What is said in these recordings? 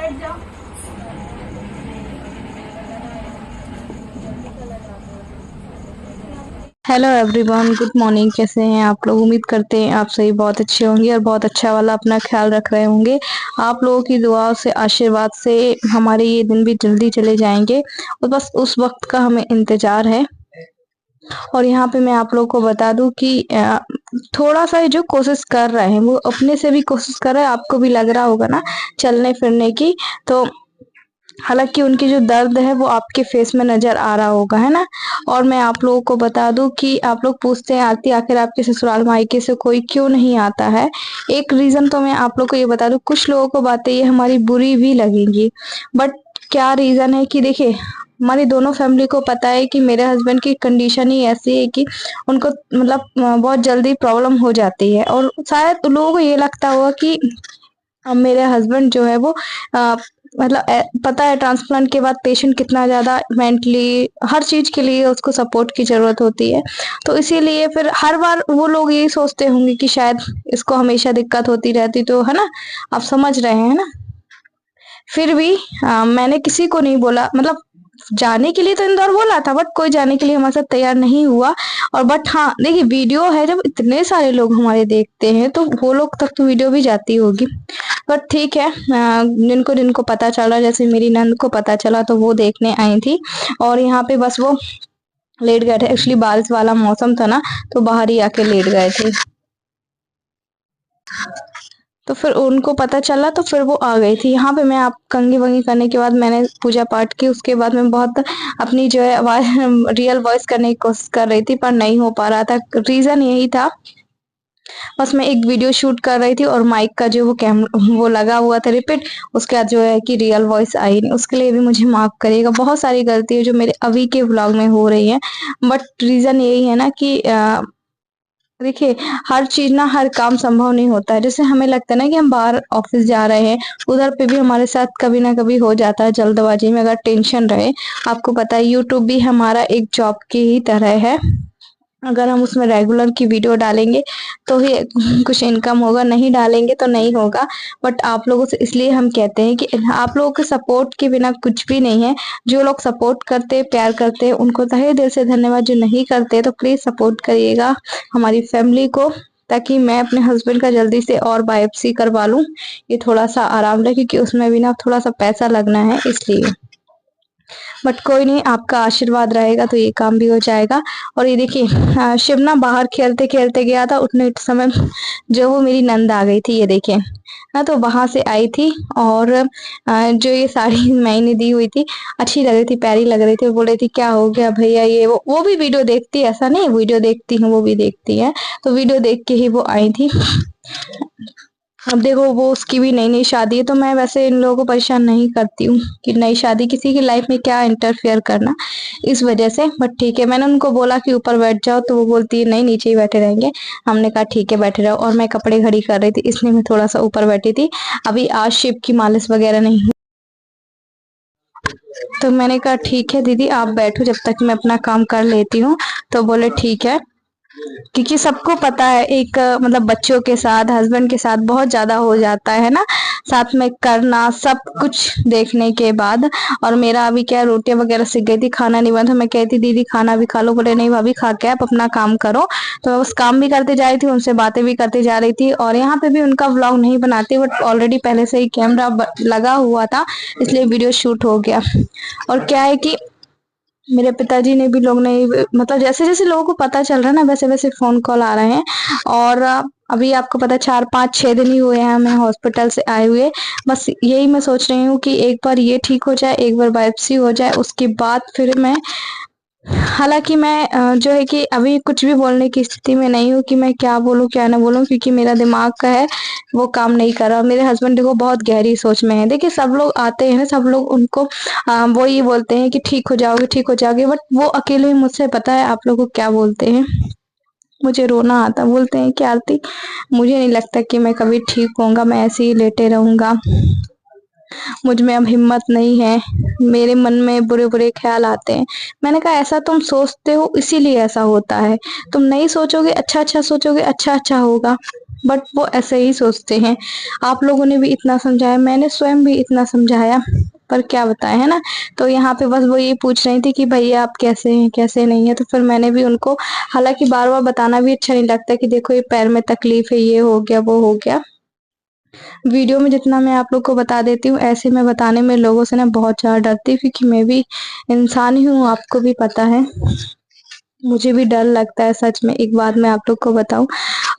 Hello everyone, good morning. कैसे हैं आप लोग? उम्मीद करते हैं आप सही बहुत अच्छे होंगे और बहुत अच्छा वाला अपना ख्याल रख रहे होंगे। आप लोगों की दुआ से, आशीर्वाद से हमारे ये दिन भी जल्दी चले जाएंगे और बस उस वक्त का हमें इंतजार है। और यहाँ पे मैं आप लोगों को बता दूं कि थोड़ा सा जो कोशिश कर रहे हैं वो अपने से भी कोशिश कर रहे हैं। आपको भी लग रहा होगा ना चलने फिरने की, तो हालांकि उनकी जो दर्द है वो आपके फेस में नजर आ रहा होगा, है ना। और मैं आप लोगों को बता दूं कि आप लोग पूछते हैं आरती आखिर आपके ससुराल मायके से कोई क्यों नहीं आता है। एक रीजन तो मैं आप लोग को ये बता दूं, कुछ लोगों को बातें ये हमारी बुरी भी लगेंगी, बट क्या रीजन है कि देखिए, हमारी दोनों फैमिली को पता है कि मेरे हस्बैंड की कंडीशन ही ऐसी है कि उनको मतलब बहुत जल्दी प्रॉब्लम हो जाती है। और शायद लोगों को ये लगता होगा कि अब मेरे हस्बैंड जो है वो अ, मतलब पता है ट्रांसप्लांट के बाद पेशेंट कितना ज्यादा मेंटली हर चीज के लिए उसको सपोर्ट की जरूरत होती है। तो इसीलिए फिर हर बार वो लोग यही सोचते होंगे कि शायद इसको हमेशा दिक्कत होती रहती, तो है ना। आप समझ रहे हैं ना। फिर भी मैंने किसी को नहीं बोला, मतलब जाने के लिए तो इंदौर बोला था, बट कोई जाने के लिए हमारे साथ तैयार नहीं हुआ। और बट हाँ देखिए, वीडियो है, जब इतने सारे लोग हमारे देखते हैं तो वो लोग तक तो वीडियो भी जाती होगी। बट ठीक है, जिनको जिनको पता चला, जैसे मेरी नंद को पता चला तो वो देखने आई थी। और यहाँ पे बस वो लेट गए थे, एक्चुअली बारिश वाला मौसम था ना, तो बाहर ही आके लेट गए थे। तो फिर उनको पता चला तो फिर वो आ गई थी यहाँ पे। मैं आप कंघी वंगी करने के बाद मैंने पूजा पाठ की, उसके बाद मैं बहुत अपनी जो है आवाज रियल वॉइस करने की कोशिश कर रही थी, पर नहीं हो पा रहा था। रीजन यही था, बस मैं एक वीडियो शूट कर रही थी और माइक का जो वो वो लगा हुआ था रिपीट, उसके बाद जो है कि रियल वॉइस आई नहीं। उसके लिए भी मुझे माफ करिएगा, बहुत सारी गलती है जो मेरे अभी के व्लॉग में हो रही है। बट रीजन यही है ना कि देखिए, हर चीज ना, हर काम संभव नहीं होता है। जैसे हमें लगता है ना कि हम बाहर ऑफिस जा रहे हैं, उधर पे भी हमारे साथ कभी ना कभी हो जाता है जल्दबाजी में, अगर टेंशन रहे। आपको पता है यूट्यूब भी हमारा एक जॉब की ही तरह है। अगर हम उसमें रेगुलर की वीडियो डालेंगे तो ही कुछ इनकम होगा, नहीं डालेंगे तो नहीं होगा। बट आप लोगों से इसलिए हम कहते हैं कि आप लोगों के सपोर्ट के बिना कुछ भी नहीं है। जो लोग सपोर्ट करते हैं, प्यार करते हैं, उनको तहे दिल से धन्यवाद। जो नहीं करते तो प्लीज सपोर्ट करिएगा हमारी फैमिली को, ताकि मैं अपने हस्बैंड का जल्दी से और बायोप्सी करवा लूं। ये थोड़ा सा आराम रहे, क्योंकि उसमें भी ना थोड़ा सा पैसा लगना है, इसलिए। बट कोई नहीं, आपका आशीर्वाद रहेगा तो ये काम भी हो जाएगा। और ये देखिए, शिव ना बाहर खेलते खेलते गया था, उतने समय जो वो मेरी नंद आ गई थी, ये देखिए ना। तो वहां से आई थी और जो ये साड़ी मैंने दी हुई थी, अच्छी लग रही थी, प्यारी लग रही थी। बोल रही थी क्या हो गया भैया, ये वो भी वीडियो देखती है, ऐसा नहीं वीडियो देखती है, वो भी देखती है। तो वीडियो देख के ही वो आई थी। अब देखो, वो उसकी भी नई नई शादी है, तो मैं वैसे इन लोगों को परेशान नहीं करती हूँ कि नई शादी किसी की लाइफ में क्या इंटरफेयर करना, इस वजह से। बट ठीक है, मैंने उनको बोला कि ऊपर बैठ जाओ, तो वो बोलती है नहीं, नीचे ही बैठे रहेंगे। हमने कहा ठीक है बैठे रहो। और मैं कपड़े घड़ी कर रही थी, इसलिए मैं थोड़ा सा ऊपर बैठी थी। अभी आज शिव की मालिश वगैरह नहीं हुई, तो मैंने कहा ठीक है दीदी आप बैठो, जब तक मैं अपना काम कर लेती हूँ। तो बोले ठीक है। क्योंकि सबको पता है, एक मतलब बच्चों के साथ, हस्बैंड के साथ बहुत ज्यादा हो जाता है ना, साथ में करना सब कुछ देखने के बाद। और मेरा अभी क्या, रोटियां वगैरह सीख गई थी, खाना नहीं बना था। मैं कहती दीदी खाना भी खा लो, बोले नहीं भाभी खा के आप अपना काम करो। तो मैं बस काम भी करते जा रही थी, उनसे बातें भी करते जा रही थी। और यहाँ पे भी उनका व्लॉग नहीं बनाती, बट ऑलरेडी पहले से ही कैमरा लगा हुआ था, इसलिए वीडियो शूट हो गया। और क्या है कि मेरे पिताजी ने भी, लोग ने, मतलब जैसे जैसे लोगों को पता चल रहा है ना, वैसे वैसे फोन कॉल आ रहे हैं। और अभी आपको पता है 4 5 6 दिन ही हुए हैं हमें हॉस्पिटल से आए हुए। बस यही मैं सोच रही हूँ कि एक बार ये ठीक हो जाए, एक बार बायोप्सी हो जाए, उसके बाद फिर मैं, हालांकि मैं जो है कि अभी कुछ भी बोलने की स्थिति में नहीं हूँ कि मैं क्या बोलूँ क्या ना बोलूँ, क्योंकि मेरा दिमाग का है वो काम नहीं कर रहा। मेरे हस्बैंड देखो बहुत गहरी सोच में है। देखिए, सब लोग आते हैं ना, सब लोग उनको वो ये बोलते हैं कि ठीक हो जाओगे ठीक हो जाओगे, बट वो अकेले मुझसे, पता है आप लोगों को क्या बोलते हैं? मुझे रोना आता, बोलते हैं कि आरती मुझे नहीं लगता कि मैं कभी ठीक होऊंगा, मैं ऐसे ही लेटे रहूंगा। मुझ में अब हिम्मत नहीं है, मेरे मन में बुरे बुरे ख्याल आते हैं। मैंने कहा ऐसा तुम सोचते हो इसीलिए ऐसा होता है, तुम नहीं सोचोगे अच्छा अच्छा सोचोगे अच्छा अच्छा होगा, बट वो ऐसे ही सोचते हैं। आप लोगों ने भी इतना समझाया, मैंने स्वयं भी इतना समझाया, पर क्या बताएं, है ना। तो यहाँ पे बस वो ये पूछ रही थी कि भैया आप कैसे हैं कैसे नहीं है, तो फिर मैंने भी उनको, हालांकि बार बार बताना भी अच्छा नहीं लगता कि देखो ये पैर में तकलीफ है, ये हो गया वो हो गया। वीडियो में जितना मैं आप लोग को बता देती हूँ, ऐसे मैं बताने में लोगों से ना बहुत ज़्यादा डरती हूँ, क्योंकि मैं भी इंसान ही हूँ, आपको भी पता है। मुझे भी डर लगता है सच में, एक बात मैं आप लोग को बताऊं।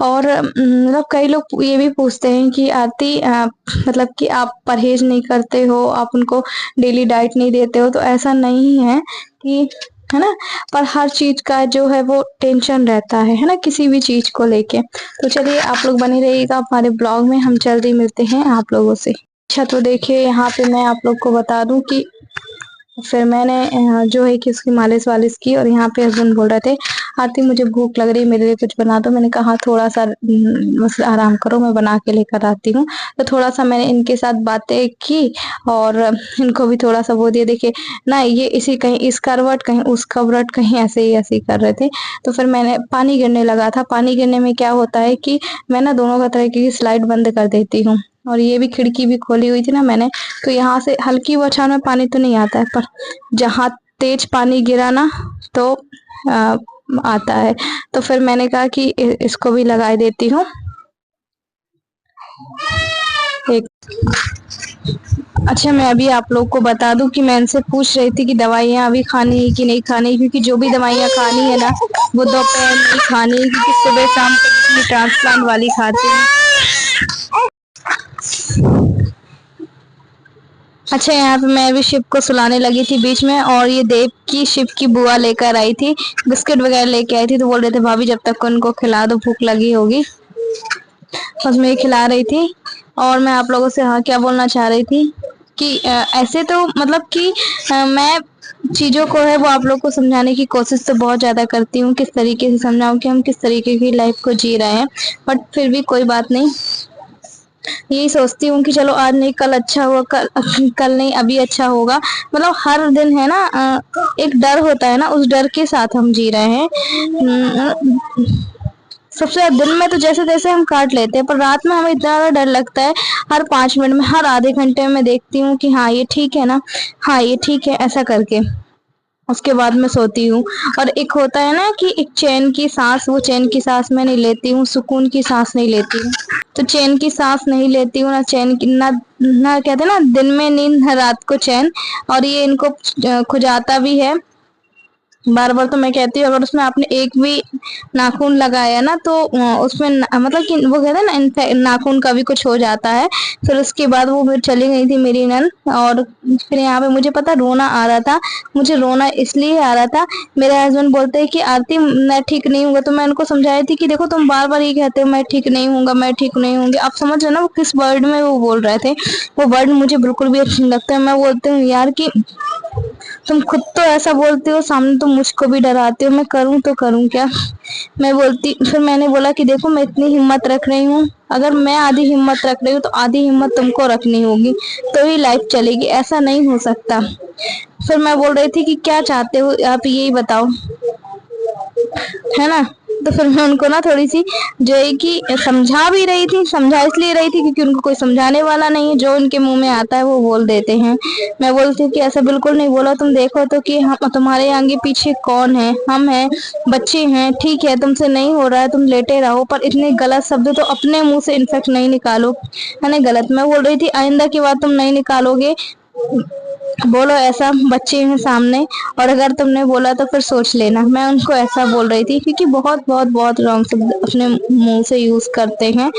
और मतलब कई लोग ये भी पूछते हैं कि आरती मतलब कि आप परहेज नहीं करते हो, आप उनको डेली डाइट नहीं देते हो, तो ऐसा नहीं है कि, है ना। पर हर चीज का जो है वो टेंशन रहता है ना, किसी भी चीज को लेके। तो चलिए आप लोग बने रहिएगा हमारे ब्लॉग में, हम जल्दी मिलते हैं आप लोगों से। अच्छा तो देखिए यहाँ पे मैं आप लोग को बता दूं कि फिर मैंने जो है कि उसकी मालिश वालिश की, और यहाँ पे हस्बैंड बोल रहे थे आरती मुझे भूख लग रही है, मेरे लिए कुछ बना दो। मैंने कहा थोड़ा सा बस आराम करो, मैं बना के लेकर आती हूँ। तो थोड़ा सा मैंने इनके साथ बातें की, और इनको भी थोड़ा सा वो दिया। देखिए ना, ये इसी कहीं इस करवट कहीं उस करवट, कहीं ऐसे ही ऐसे ही कर रहे थे। तो फिर मैंने, पानी गिरने लगा था, पानी गिरने में क्या होता है कि मैं ना दोनों का तरह की स्लाइड बंद कर देती हूँ, और ये भी खिड़की भी खोली हुई थी ना मैंने, तो यहाँ से हल्की बौछार में पानी तो नहीं आता है, पर जहाँ तेज पानी गिरा ना तो आ, आता है। तो फिर मैंने कहा कि इसको भी लगा देती हूँ एक। अच्छा मैं अभी आप लोग को बता दूं कि मैं इनसे पूछ रही थी कि दवाइयाँ अभी खानी है कि नहीं खानी है, क्योंकि जो भी दवाइयाँ खानी है ना वो दोपहर में खानी है, क्योंकि सुबह शाम को ट्रांसप्लांट वाली खाती है। अच्छा यहाँ पे मैं भी शिव को सुलाने लगी थी बीच में, और ये देव की शिव की बुआ लेकर आई थी, बिस्किट वगैरह लेके आई थी, तो बोल रहे थे भाभी जब तक उनको खिला दो, भूख लगी होगी। बस मैं खिला रही थी। और मैं आप लोगों से हाँ क्या बोलना चाह रही थी कि ऐसे तो मतलब कि मैं चीजों को है वो आप लोग को समझाने की कोशिश तो बहुत ज्यादा करती हूँ, किस तरीके से समझाऊं कि हम किस तरीके की लाइफ को जी रहे हैं, बट फिर भी कोई बात नहीं। यही सोचती हूँ कि चलो आज नहीं कल अच्छा हुआ, कल नहीं अभी अच्छा होगा। मतलब हर दिन है ना एक डर होता है ना, उस डर के साथ हम जी रहे हैं। सबसे ज्यादा दिन में तो जैसे तैसे हम काट लेते हैं, पर रात में हमें इतना ज्यादा डर लगता है। हर 5 मिनट में, हर आधे घंटे में देखती हूँ कि हाँ ये ठीक है ना, हाँ ये ठीक है, ऐसा करके उसके बाद मैं सोती हूँ। और एक होता है ना कि एक चैन की सांस, वो चैन की सांस मैं नहीं लेती हूँ, सुकून की सांस नहीं लेती हूँ। तो चैन की सांस नहीं लेती हूँ ना, चैन की ना, ना कहते ना दिन में नींद ना रात को चैन। और ये इनको खुजाता भी है बार बार। तो मैं कहती हूँ अगर उसमें आपने एक भी नाखून लगाया ना तो उसमें मतलब कि वो कहते हैं ना नाखून का भी कुछ हो जाता है। फिर उसके बाद वो फिर चली गई थी मेरी नन, और फिर यहाँ पे मुझे पता रोना आ रहा था। मुझे रोना इसलिए आ रहा था, मेरे हस्बैंड बोलते हैं कि आरती मैं ठीक नहीं हूँ, तो मैं उनको समझाई थी कि देखो तुम बार बार ये कहते हो मैं ठीक नहीं हूँ, मैं ठीक नहीं हूँगी। आप समझ रहे ना वो किस वर्ड में वो बोल रहे थे। वो वर्ड मुझे बिल्कुल भी अच्छे नहीं लगते। मैं बोलती हूँ यार कि तुम खुद तो ऐसा बोलते हो, सामने तुम मुझको भी डराते हो, मैं करूं तो करूं क्या। मैं बोलती, फिर मैंने बोला कि देखो मैं इतनी हिम्मत रख रही हूँ, अगर मैं आधी हिम्मत रख रही हूँ तो आधी हिम्मत तुमको रखनी होगी, तो ही लाइफ चलेगी, ऐसा नहीं हो सकता। फिर मैं बोल रही थी कि क्या चाहते हो आप यही बताओ, है ना। तो फिर मैं उनको ना थोड़ी सी जो है कि समझा भी रही थी, समझा इसलिए रही थी क्योंकि उनको कोई समझाने वाला नहीं है, जो उनके मुंह में आता है वो बोल देते हैं। मैं बोलती हूँ कि ऐसा बिल्कुल नहीं बोला, तुम देखो तो कि हम तुम्हारे आगे पीछे कौन है, हम हैं, बच्चे हैं, ठीक है तुमसे नहीं हो रहा है तुम लेटे रहो, पर इतने गलत शब्द तो अपने मुंह से इनफेक्ट नहीं निकालो, है ना। गलत मैं बोल रही थी, आइंदा की बात तुम नहीं निकालोगे, बोलो ऐसा, बच्चे हैं सामने, और अगर तुमने बोला तो फिर सोच लेना। मैं उनको ऐसा बोल रही थी, क्योंकि बहुत बहुत बहुत रॉन्ग शब्द अपने मुंह से यूज करते हैं,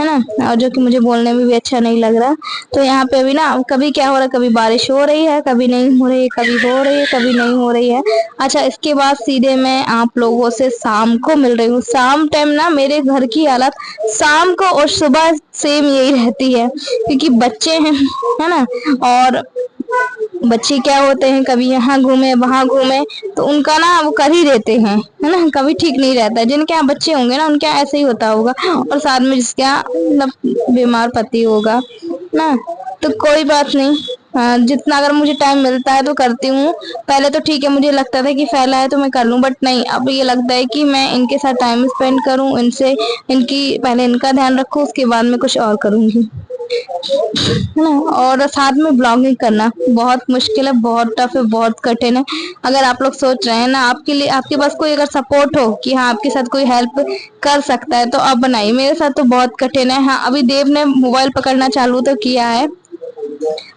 है ना, और जो कि मुझे बोलने में भी अच्छा नहीं लग रहा। तो यहाँ पे अभी ना कभी क्या हो रहा है, कभी बारिश हो रही है, कभी नहीं हो रही है, कभी हो रही है, कभी नहीं हो रही है। अच्छा इसके बाद सीधे मैं आप लोगों से शाम को मिल रही हूँ। शाम टाइम ना मेरे घर की हालत शाम को और सुबह सेम यही रहती है, क्योंकि बच्चे हैं, है ना। और बच्चे क्या होते हैं, कभी यहाँ घूमे वहां घूमे, तो उनका ना वो कर ही देते हैं, है ना। कभी ठीक नहीं रहता है, जिनके यहाँ बच्चे होंगे ना उनके यहाँ ऐसे ही होता होगा, और साथ में जिसके यहाँ मतलब बीमार पति होगा ना। तो कोई बात नहीं, जितना अगर मुझे टाइम मिलता है तो करती हूँ। पहले तो ठीक है, मुझे लगता था कि फैला है तो मैं कर लूँ, बट नहीं, अब ये लगता है कि मैं इनके साथ टाइम स्पेंड करूँ, इनसे इनकी पहले इनका ध्यान रखूँ, उसके बाद में कुछ और करूँगी, है ना। और साथ में ब्लॉगिंग करना बहुत मुश्किल है, बहुत टफ है, बहुत कठिन है। अगर आप लोग सोच रहे हैं ना, आपके लिए आपके पास कोई अगर सपोर्ट हो कि हाँ आपके साथ कोई हेल्प कर सकता है, तो आप बनाइए। मेरे साथ तो बहुत कठिन है। हाँ, अभी देव ने मोबाइल पकड़ना चालू तो किया है,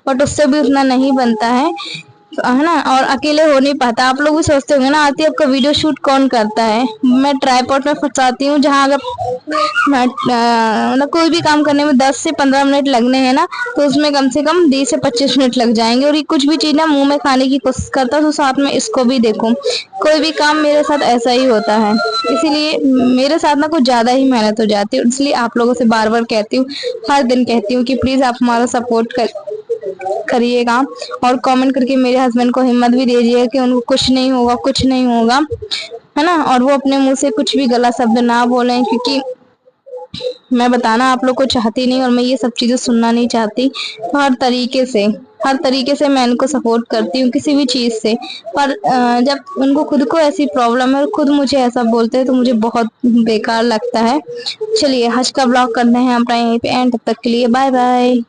बट उससे भी उतना नहीं बनता है ना। और अकेले हो नहीं पाता। आप लोग भी सोचते होंगे ना, आती आपका वीडियो शूट कौन करता है। मैं ट्राइपॉड में फंसाती हूँ, जहाँ अगर मतलब कोई भी काम करने में 10 से 15 मिनट लगने हैं ना, तो उसमें कम से कम 20 से 25 मिनट लग जाएंगे। और ये कुछ भी चीज ना मुंह में खाने की कोशिश करता तो साथ में इसको भी देखूं। कोई भी काम मेरे साथ ऐसा ही होता है, इसीलिए मेरे साथ ना कुछ ज्यादा ही मेहनत हो जाती है। इसलिए आप लोगों से बार बार कहती हूँ, हर दिन कहती हूँ कि प्लीज आप हमारा सपोर्ट करिएगा, और कमेंट करके मेरे हस्बैंड को हिम्मत भी दीजिएगा कि उनको कुछ नहीं होगा, कुछ नहीं होगा, है ना। और वो अपने मुंह से कुछ भी गलत शब्द ना बोलें, क्योंकि मैं बताना आप लोग को चाहती नहीं, और मैं ये सब चीजें सुनना नहीं चाहती। तो हर तरीके से मैं इनको सपोर्ट करती हूँ, किसी भी चीज से। पर जब उनको खुद को ऐसी प्रॉब्लम है और खुद मुझे ऐसा बोलते हैं, तो मुझे बहुत बेकार लगता है। चलिए, आज का ब्लॉग करते हैं अपना यहीं पे एंड। तब तक के लिए बाय बाय।